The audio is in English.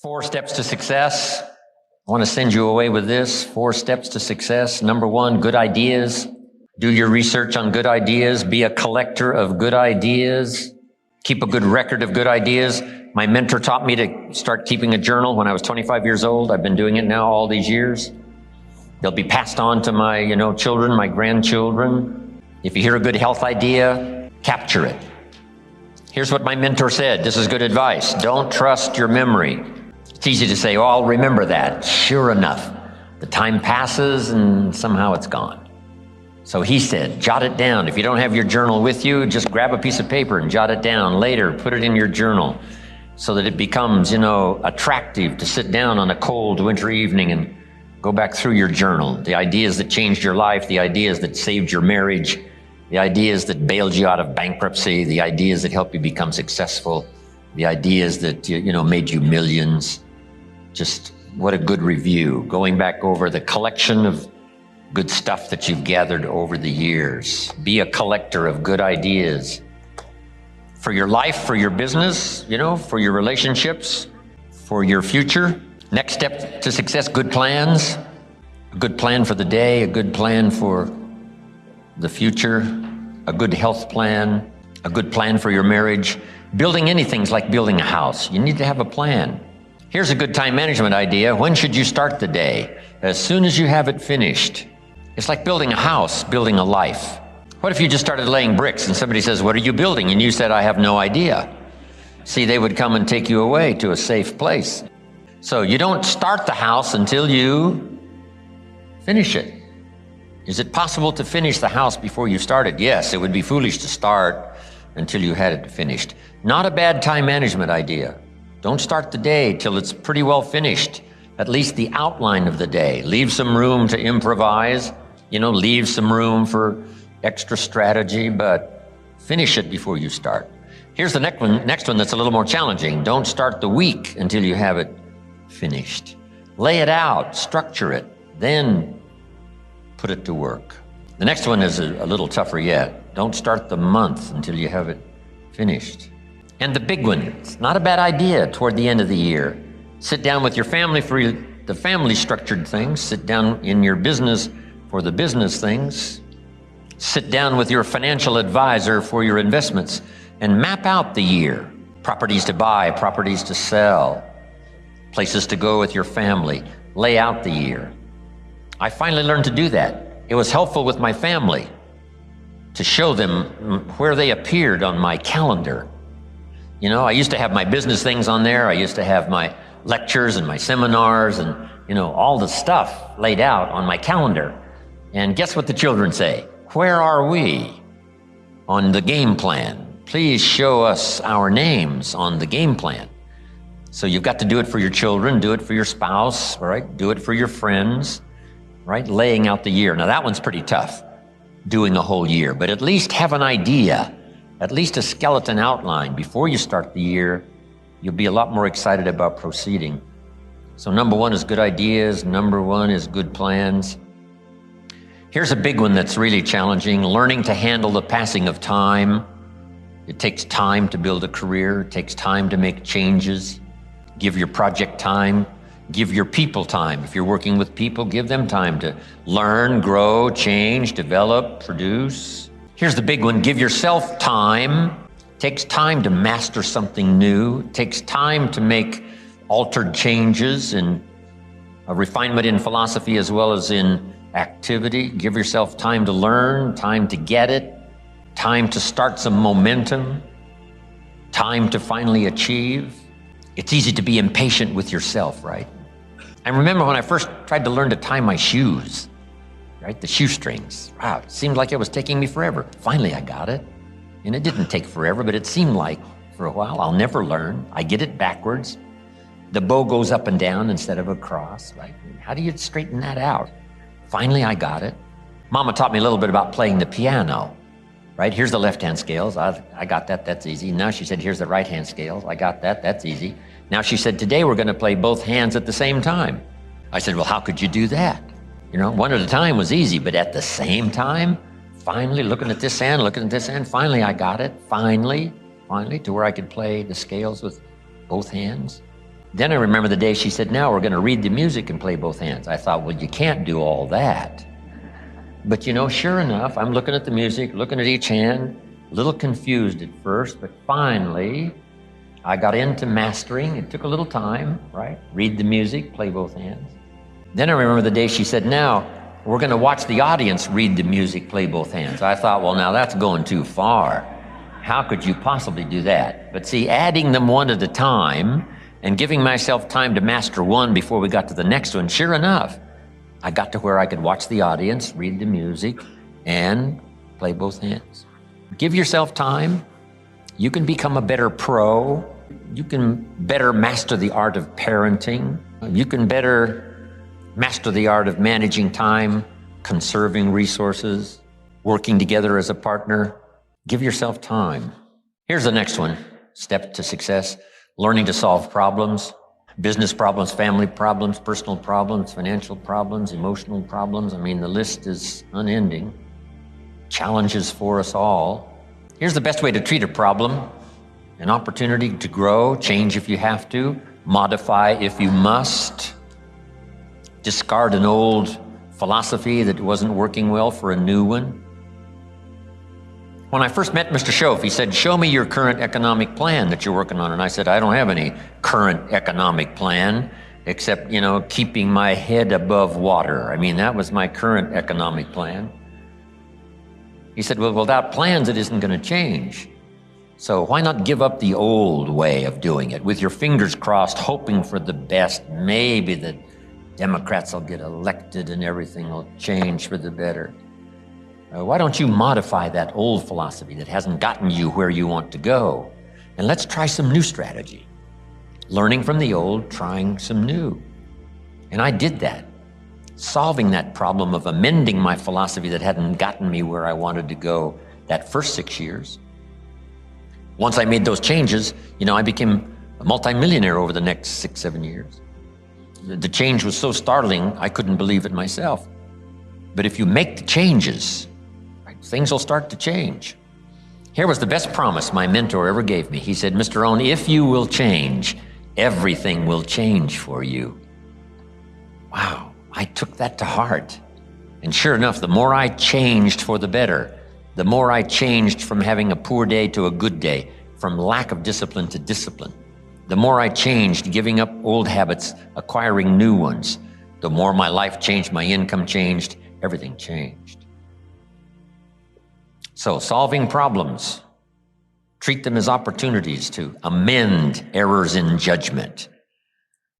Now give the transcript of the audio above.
4 steps to success. I want to send you away with this. 4 steps to success. Number 1, good ideas. Do your research on good ideas. Be a collector of good ideas. Keep a good record of good ideas. My mentor taught me to start keeping a journal when I was 25 years old. I've been doing it now all these years. They'll be passed on to my, children, my grandchildren. If you hear a good health idea, capture it. Here's what my mentor said. This is good advice. Don't trust your memory. It's easy to say, oh, I'll remember that. Sure enough, the time passes and somehow it's gone. So he said, jot it down. If you don't have your journal with you, just grab a piece of paper and jot it down. Later, put it in your journal so that it becomes, attractive to sit down on a cold winter evening and go back through your journal. The ideas that changed your life, the ideas that saved your marriage, the ideas that bailed you out of bankruptcy, the ideas that helped you become successful, the ideas that, made you millions. Just what a good review. Going back over the collection of good stuff that you've gathered over the years. Be a collector of good ideas for your life, for your business, for your relationships, for your future. Next step to success, good plans. A good plan for the day, a good plan for the future, a good health plan, a good plan for your marriage. Building anything's like building a house. You need to have a plan. Here's a good time management idea. When should you start the day? As soon as you have it finished. It's like building a house, building a life. What if you just started laying bricks and somebody says, what are you building? And you said, I have no idea. See, they would come and take you away to a safe place. So you don't start the house until you finish it. Is it possible to finish the house before you start it? Yes, it would be foolish to start until you had it finished. Not a bad time management idea. Don't start the day till it's pretty well finished, at least the outline of the day. Leave some room to improvise, leave some room for extra strategy, but finish it before you start. Here's the next one that's a little more challenging. Don't start the week until you have it finished. Lay it out, structure it, then put it to work. The next one is a little tougher yet. Don't start the month until you have it finished. And the big one, it's not a bad idea toward the end of the year. Sit down with your family for the family structured things. Sit down in your business for the business things. Sit down with your financial advisor for your investments and map out the year. Properties to buy, properties to sell, places to go with your family. Lay out the year. I finally learned to do that. It was helpful with my family to show them where they appeared on my calendar. I used to have my business things on there. I used to have my lectures and my seminars and, all the stuff laid out on my calendar. And guess what the children say? Where are we on the game plan? Please show us our names on the game plan. So you've got to do it for your children, do it for your spouse, right? Do it for your friends, right? Laying out the year. Now that one's pretty tough, doing a whole year, but at least have an idea, at least a skeleton outline. Before you start the year, you'll be a lot more excited about proceeding. So number 1 is good ideas. Number 1 is good plans. Here's a big one that's really challenging, learning to handle the passing of time. It takes time to build a career. It takes time to make changes. Give your project time. Give your people time. If you're working with people, give them time to learn, grow, change, develop, produce. Here's the big one. Give yourself time. It takes time to master something new. It takes time to make altered changes and a refinement in philosophy as well as in activity. Give yourself time to learn, time to get it, time to start some momentum, time to finally achieve. It's easy to be impatient with yourself, right? I remember when I first tried to learn to tie my shoes, right? The shoestrings. Wow, it seemed like it was taking me forever. Finally, I got it. And it didn't take forever, but it seemed like for a while, I'll never learn. I get it backwards. The bow goes up and down instead of across, right? How do you straighten that out? Finally, I got it. Mama taught me a little bit about playing the piano, right? Here's the left-hand scales. I got that, that's easy. Now she said, here's the right-hand scales. I got that, that's easy. Now she said, today we're gonna play both hands at the same time. I said, well, how could you do that? One at a time was easy, but at the same time, finally looking at this hand, finally I got it, finally to where I could play the scales with both hands. Then I remember the day she said, now we're going to read the music and play both hands. I thought, well, you can't do all that. But you know, sure enough, I'm looking at the music, looking at each hand, a little confused at first, but finally I got into mastering. It took a little time, right? Read the music, play both hands. Then I remember the day she said, now we're going to watch the audience read the music, play both hands. I thought, well, now that's going too far. How could you possibly do that? But see, adding them one at a time and giving myself time to master one before we got to the next one, sure enough, I got to where I could watch the audience, read the music, and play both hands. Give yourself time. You can become a better pro. You can better master the art of parenting. You can better master the art of managing time, conserving resources, working together as a partner. Give yourself time. Here's the next one. Step to success. Learning to solve problems, business problems, family problems, personal problems, financial problems, emotional problems. I mean, the list is unending. Challenges for us all. Here's the best way to treat a problem. An opportunity to grow, change if you have to, modify if you must, discard an old philosophy that wasn't working well for a new one. When I first met Mr. Schoaf, he said, show me your current economic plan that you're working on. And I said, I don't have any current economic plan except, keeping my head above water. I mean, that was my current economic plan. He said, well, without plans, it isn't going to change. So why not give up the old way of doing it with your fingers crossed, hoping for the best? Maybe the Democrats will get elected and everything will change for the better. Why don't you modify that old philosophy that hasn't gotten you where you want to go? And let's try some new strategy. Learning from the old, trying some new. And I did that, solving that problem of amending my philosophy that hadn't gotten me where I wanted to go that first 6 years. Once I made those changes, I became a multimillionaire over the next 6, 7 years. The change was so startling, I couldn't believe it myself. But if you make the changes, things will start to change. Here was the best promise my mentor ever gave me. He said, Mr. Rohn, if you will change, everything will change for you. Wow, I took that to heart. And sure enough, the more I changed for the better, the more I changed from having a poor day to a good day, from lack of discipline to discipline. The more I changed, giving up old habits, acquiring new ones, the more my life changed, my income changed, everything changed. So solving problems, treat them as opportunities to amend errors in judgment.